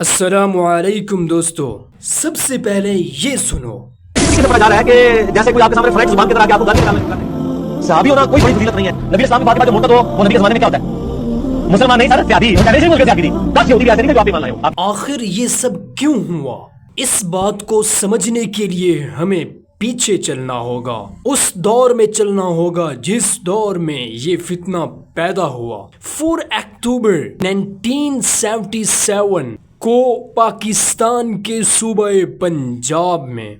السلام علیکم دوستو، سب سے پہلے یہ سنو، سے پتا جا رہا ہے کہ جیسے کوئی آپ کے سامنے فرائڈ زبان کی طرح آپ کو گالی نکالنے لگتا ہے. صحابی ہونا کوئی بڑی فضیلت نہیں ہے. نبی اسلام کی بات جو مرتد ہو وہ نبی کے زمانے میں کیا ہوتا ہے؟ مسلمان نہیں سر، صحابی. پہلے سے ملک صحابی نہیں. دس یہودی ایسے نہیں جو آپ ایمان لائے ہو. آخر یہ سب کیوں ہوا؟ اس بات کو سمجھنے کے لیے ہمیں پیچھے چلنا ہوگا، اس دور میں چلنا ہوگا جس دور میں یہ فتنہ پیدا ہوا. 4 اکتوبر 1977 کو پاکستان کے صوبہ پنجاب میں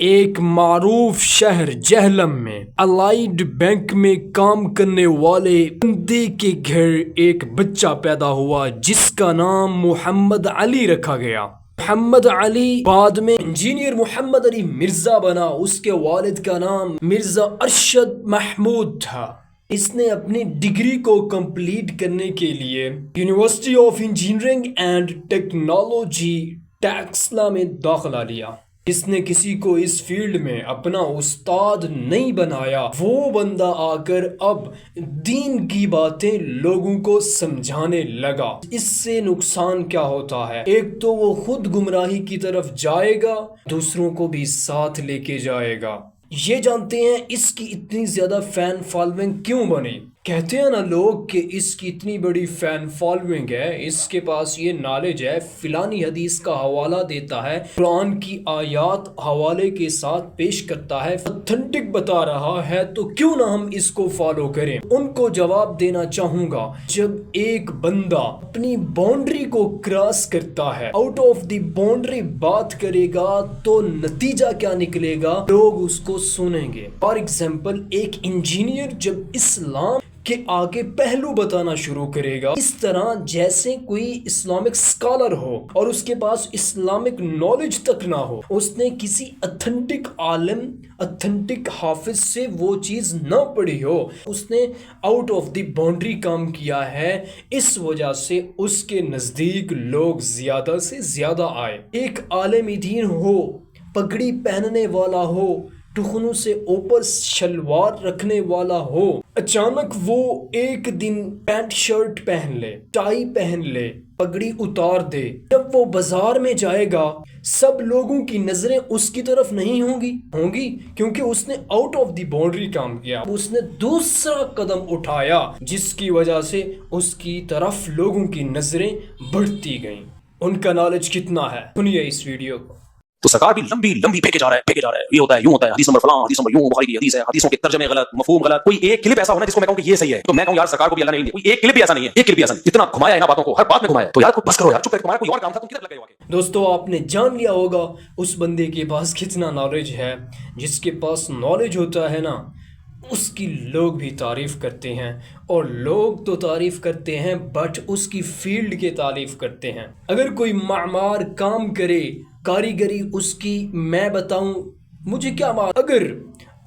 ایک معروف شہر جہلم میں الائیڈ بینک میں کام کرنے والے بندے کے گھر ایک بچہ پیدا ہوا جس کا نام محمد علی رکھا گیا. محمد علی بعد میں انجینئر محمد علی مرزا بنا. اس کے والد کا نام مرزا ارشد محمود تھا. اس نے اپنی ڈگری کو کمپلیٹ کرنے کے لیے university of engineering and technology Taxila میں داخلہ لیا. اس نے کسی کو اس فیلڈ میں اپنا استاد نہیں بنایا. وہ بندہ آ کر اب دین کی باتیں لوگوں کو سمجھانے لگا. اس سے نقصان کیا ہوتا ہے؟ ایک تو وہ خود گمراہی کی طرف جائے گا، دوسروں کو بھی ساتھ لے کے جائے گا. یہ جانتے ہیں اس کی اتنی زیادہ فین فالوئنگ کیوں بنی؟ کہتے ہیں نا لوگ کہ اس کی اتنی بڑی فین فالوئنگ ہے، اس کے پاس یہ نالج ہے، فلانی حدیث کا حوالہ دیتا ہے، قرآن کی آیات حوالے کے ساتھ پیش کرتا ہے، اتھنٹک بتا رہا ہے، تو کیوں نہ ہم اس کو فالو کریں؟ ان کو جواب دینا چاہوں گا، جب ایک بندہ اپنی باؤنڈری کو کراس کرتا ہے، آؤٹ آف دی باؤنڈری بات کرے گا تو نتیجہ کیا نکلے گا؟ لوگ اس کو سنیں گے. فار ایگزامپل ایک انجینئر جب اسلام کہ آگے پہلو بتانا شروع کرے گا، اس طرح جیسے کوئی اسلامک اسکالر ہو اور اس کے پاس اسلامک نالج تک نہ ہو، اس نے کسی اتھنٹک عالم، اتھنٹک حافظ سے وہ چیز نہ پڑھی ہو، اس نے آؤٹ آف دی باؤنڈری کام کیا ہے، اس وجہ سے اس کے نزدیک لوگ زیادہ سے زیادہ آئے. ایک عالم دین ہو، پگڑی پہننے والا ہو، ٹخنوں سے اوپر شلوار رکھنے والا ہو، اچانک وہ ایک دن پینٹ شرٹ پہن لے، ٹائی پہن لے، پگڑی اتار دے، جب وہ بازار میں جائے گا سب لوگوں کی نظریں اس کی طرف نہیں ہوں گی کیونکہ اس نے آؤٹ آف دی باؤنڈری کام کیا. اس نے دوسرا قدم اٹھایا جس کی وجہ سے اس کی طرف لوگوں کی نظریں بڑھتی گئیں. ان کا نالج کتنا ہے؟ سنیے اس ویڈیو کو. تو سرکار بھی لمبی پھینکے جا رہا ہے. یہ ہوتا ہے، یوں ہوتا ہے، حدیث نمبر فلاں، حدیث نمبر یوں، بخاری کی حدیث ہے، حدیثوں کے ترجمے غلط، مفہوم غلط. کوئی ایک کلپ ایسا ہونا جس کو میں کہوں کہ یہ صحیح ہے تو میں کہوں یار سرکار کو بھی اللہ نے علم دیا. کوئی ایک کلپ بھی ایسا نہیں ہے، ایک کلپ بھی ایسا نہیں. اتنا گھمایا ان باتوں کو، ہر بات میں گھمایا. تو یار بس کرو یار، چپ کر. تمہارا کوئی اور کام تھا، تم کدھر لگے ہو آگے؟ دوستو آپ نے جان لیا ہوگا اس بندے کے پاس کتنا نالج ہے. جس کے پاس نالج ہوتا ہے نا، اس کی لوگ بھی تعریف کرتے ہیں، اور لوگ تو تعریف کرتے ہیں بٹ اس کی فیلڈ کے تعریف کرتے ہیں. اگر کوئی معمار کام کرے، کاریگری اس کی میں بتاؤں، مجھے کیا بات، اگر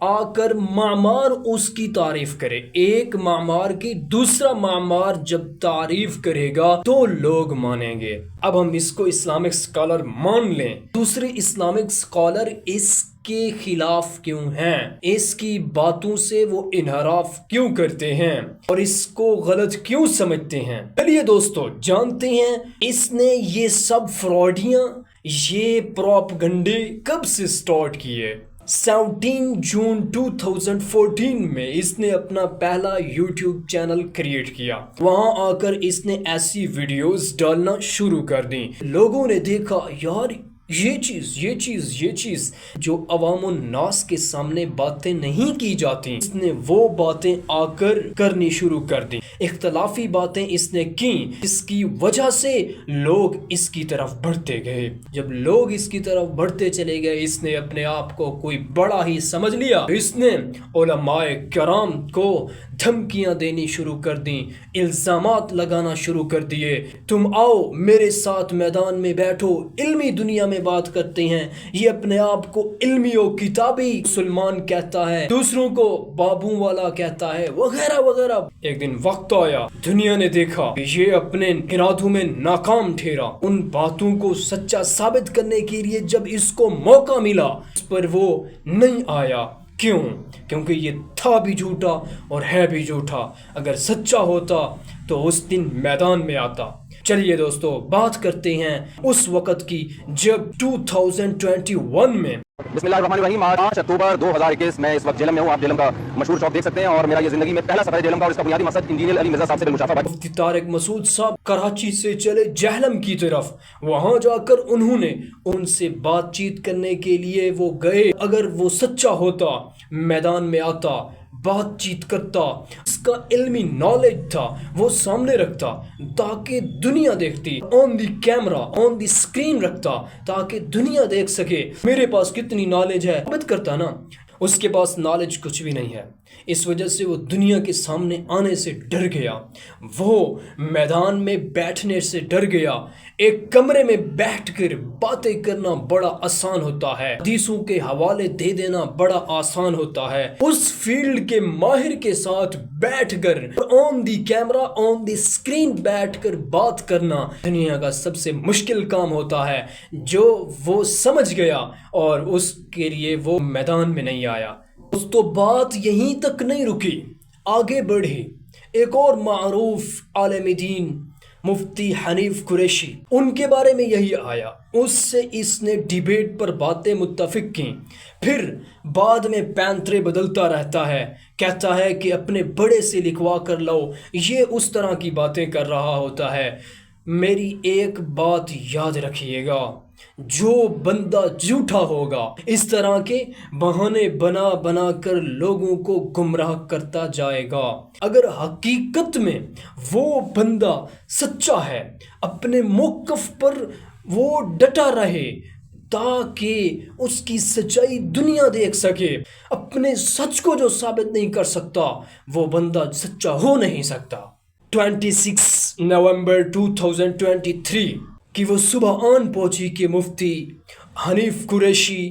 آ کر معمار اس کی تعریف کرے، ایک معمار کی دوسرا معمار جب تعریف کرے گا تو لوگ مانیں گے. اب ہم اس کو اسلامک اسکالر مان لیں، دوسرے اسلامک اسکالر اس کے خلاف کیوں ہیں؟ اس کی باتوں سے وہ انحراف کیوں کرتے ہیں اور اس کو غلط کیوں سمجھتے ہیں؟ چلیے دوستو جانتے ہیں اس نے یہ سب فراڈیاں، یہ پروپگنڈے کب سے سٹارٹ کیے. 17 جون 2014 میں اس نے اپنا پہلا یوٹیوب چینل کریٹ کیا. وہاں آ کر اس نے ایسی ویڈیوز ڈالنا شروع کر دیں. لوگوں نے دیکھا یار یہ چیز جو عوام الناس کے سامنے باتیں نہیں کی جاتی، اس نے وہ باتیں آ کر کرنی شروع کر دی. اختلافی باتیں اس نے کی، اس کی وجہ سے لوگ اس کی طرف بڑھتے گئے. جب لوگ اس کی طرف بڑھتے چلے گئے، اس نے اپنے آپ کو کوئی بڑا ہی سمجھ لیا. اس نے علماء کرام کو دھمکیاں دینی شروع کر دیں، الزامات لگانا شروع کر دیے. تم آؤ میرے ساتھ میدان میں بیٹھو، علمی دنیا میں بات کرتے ہیں. یہ اپنے آپ کو علمی و کتابی مسلمان کہتا ہے، دوسروں کو بابوں والا کہتا ہے، وغیرہ وغیرہ. ایک دن وقت آیا، دنیا نے دیکھا یہ اپنے ارادوں میں ناکام ٹھہرا. ان باتوں کو سچا ثابت کرنے کے لیے جب اس کو موقع ملا، اس پر وہ نہیں آیا. کیوں؟ کیونکہ یہ تھا بھی جھوٹا اور ہے بھی جھوٹا. اگر سچا ہوتا تو اس دن میدان میں آتا. چلیے دوستو بات کرتے ہیں اس وقت کی جب 2021 میں بسم اللہ الرحمن الرحیم. 5 اکتوبر 2021 میں اس وقت جہلم میں ہوں. آپ جہلم کا مشہور چوک دیکھ سکتے ہیں اور میرا یہ زندگی میں پہلا سفر ہے جہلم کا اور اس کا بنیادی مقصد انجینئر علی مرزا صاحب سے بالمشافہ بات. مفتی طارق مسعود صاحب کراچی سے چلے جہلم کی طرف. وہاں جا کر انہوں نے ان سے بات چیت کرنے کے لیے وہ گئے. اگر وہ سچا ہوتا میدان میں آتا, بات چیت کرتا, اس کا علمی نالج تھا وہ سامنے رکھتا تاکہ دنیا دیکھتی, آن دی کیمرہ آن دی اسکرین رکھتا تاکہ دنیا دیکھ سکے میرے پاس کتنی نالج ہے, ثابت کرتا نا. اس کے پاس نالج کچھ بھی نہیں ہے, اس وجہ سے وہ دنیا کے سامنے آنے سے ڈر گیا, وہ میدان میں بیٹھنے سے ڈر گیا. ایک کمرے میں بیٹھ کر باتیں کرنا بڑا آسان ہوتا ہے, حدیثوں کے حوالے دے دینا بڑا آسان ہوتا ہے. اس فیلڈ کے ماہر کے ساتھ بیٹھ کر آن دی کیمرہ آن دی اسکرین بیٹھ کر بات کرنا دنیا کا سب سے مشکل کام ہوتا ہے, جو وہ سمجھ گیا اور اس کے لیے وہ میدان میں نہیں آیا. تو بات یہیں تک نہیں رکی, آگے بڑھی. ایک اور معروف عالم دین مفتی حنیف قریشی, ان کے بارے میں یہی آیا. اس سے اس نے ڈیبیٹ پر باتیں متفق کیں. پھر بعد میں پینترے بدلتا رہتا ہے, کہتا ہے کہ اپنے بڑے سے لکھوا کر لاؤ, یہ اس طرح کی باتیں کر رہا ہوتا ہے. میری ایک بات یاد رکھیے گا, جو بندہ جھوٹا ہوگا اس طرح کے بہانے بنا بنا کر لوگوں کو گمراہ کرتا جائے گا. اگر حقیقت میں وہ بندہ سچا ہے, اپنے موقف پر وہ ڈٹا رہے تاکہ اس کی سچائی دنیا دیکھ سکے, اپنے سچ کو جو ثابت نہیں کر سکتا وہ بندہ سچا ہو نہیں سکتا. 26 نومبر 2023 کہ وہ صبح آن پہنچی کہ مفتی حنیف قریشی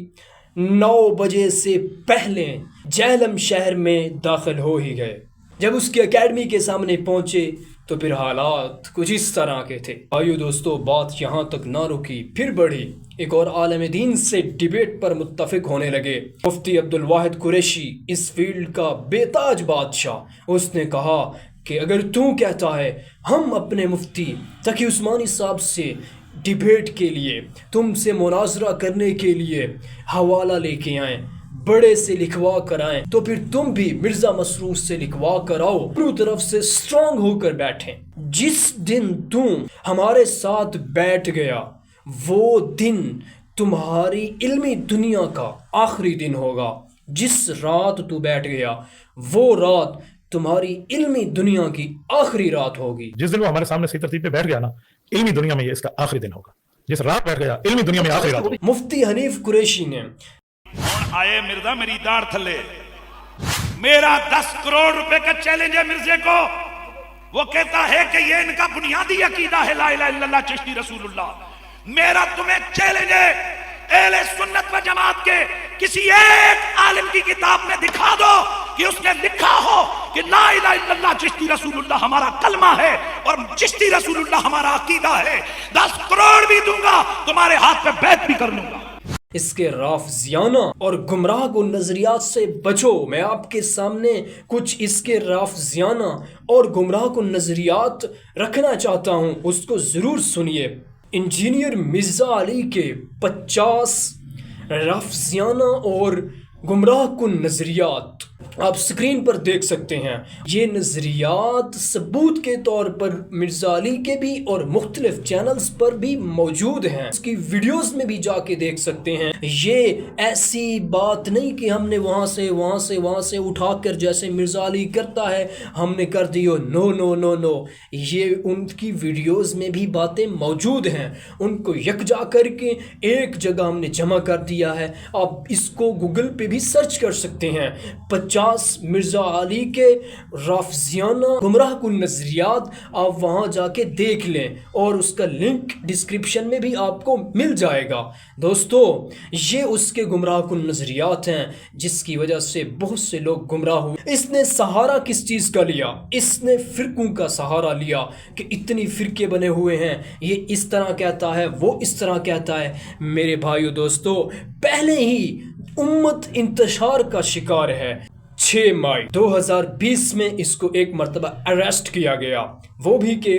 9 بجے سے پہلے جہلم شہر میں داخل ہو ہی گئے. جب اس کی اکیڈمی کے سامنے پہنچے تو پھر حالات کچھ اس طرح کے تھے. آئیو دوستو بات یہاں تک نہ رکی, پھر بڑھی. ایک اور عالم دین سے ڈیبیٹ پر متفق ہونے لگے. مفتی عبدالواحد قریشی, اس فیلڈ کا بے تاج بادشاہ, اس نے کہا کہ اگر تو کہتا ہے ہم اپنے مفتی تقی عثمانی صاحب سے ڈیبیٹ کے لیے, تم سے مناظرہ کرنے کے لیے حوالہ لے کے آئیں, بڑے سے لکھوا کر آئیں, تو پھر تم بھی مرزا مسرور سے لکھوا کر آؤ, دونوں طرف سے سٹرونگ ہو کر بیٹھیں. جس دن تم ہمارے ساتھ بیٹھ گیا وہ دن تمہاری علمی دنیا کا آخری دن ہوگا. جس رات تو بیٹھ گیا وہ رات تمہاری علمی دنیا کی آخری رات ہوگی. جس دن وہ ہمارے سامنے صحیح ترتیب پہ بیٹھ گیا نا, علمی دنیا میں یہ اس کا آخری دن ہوگا. جس رات بیٹھ گیا علمی دنیا میں آخری رات ہوگی. مفتی حنیف قریشی نے آئے مرزا میری داڑ تھلے, میرا 10 کروڑ روپے کا چیلنج ہے مرزے کو. وہ کہتا ہے کہ یہ ان کا بنیادی عقیدہ ہے لا الہ الا اللہ چشتی رسول اللہ. میرا تمہیں چیلنج ہے, اہل سنت و جماعت کے کسی ایک عالم کی کتاب میں دکھا دو کہ اس نے لکھا ہو کہ لا الہ الا اللہ چشتی رسول اللہ ہمارا کلمہ ہے اور چشتی رسول اللہ ہمارا عقیدہ ہے. 10 کروڑ بھی دوں گا, تمہارے ہاتھ پہ بیعت بھی کر لوں گا. اس کے رافضیانہ اور گمراہ کو نظریات سے بچو. میں آپ کے سامنے کچھ اس کے رافضیانہ اور گمراہ کو نظریات رکھنا چاہتا ہوں, اس کو ضرور سنیے. انجینئر مرزا علی کے 50 رافضیانہ اور گمراہ کن نظریات آپ سکرین پر دیکھ سکتے ہیں. یہ نظریات ثبوت کے طور پر مرزا علی کے بھی اور مختلف چینلز پر بھی موجود ہیں, اس کی ویڈیوز میں بھی جا کے دیکھ سکتے ہیں. یہ ایسی بات نہیں کہ ہم نے وہاں سے اٹھا کر جیسے مرزا علی کرتا ہے ہم نے کر دی. نو نو نو نو, یہ ان کی ویڈیوز میں بھی باتیں موجود ہیں, ان کو یکجا کر کے ایک جگہ ہم نے جمع کر دیا ہے. آپ اس کو گوگل پہ بھی سرچ کر سکتے ہیں. 50 مرزا علی کے رافضیانہ گمراہ کن نظریات آپ وہاں جا کے دیکھ لیں اور اس کا لنک ڈسکرپشن میں بھی آپ کو مل جائے گا. دوستو یہ اس کے گمراہ کن نظریات ہیں جس کی وجہ سے بہت سے لوگ گمراہ ہوئے. اس نے سہارا کس چیز کا لیا؟ اس نے فرقوں کا سہارا لیا کہ اتنی فرقے بنے ہوئے ہیں, یہ اس طرح کہتا ہے وہ اس طرح کہتا ہے. میرے بھائیو دوستو پہلے ہی امت انتشار کا شکار ہے. 6 مئی 2020 میں اس کو ایک مرتبہ اریسٹ کیا گیا, وہ بھی کہ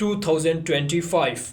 2025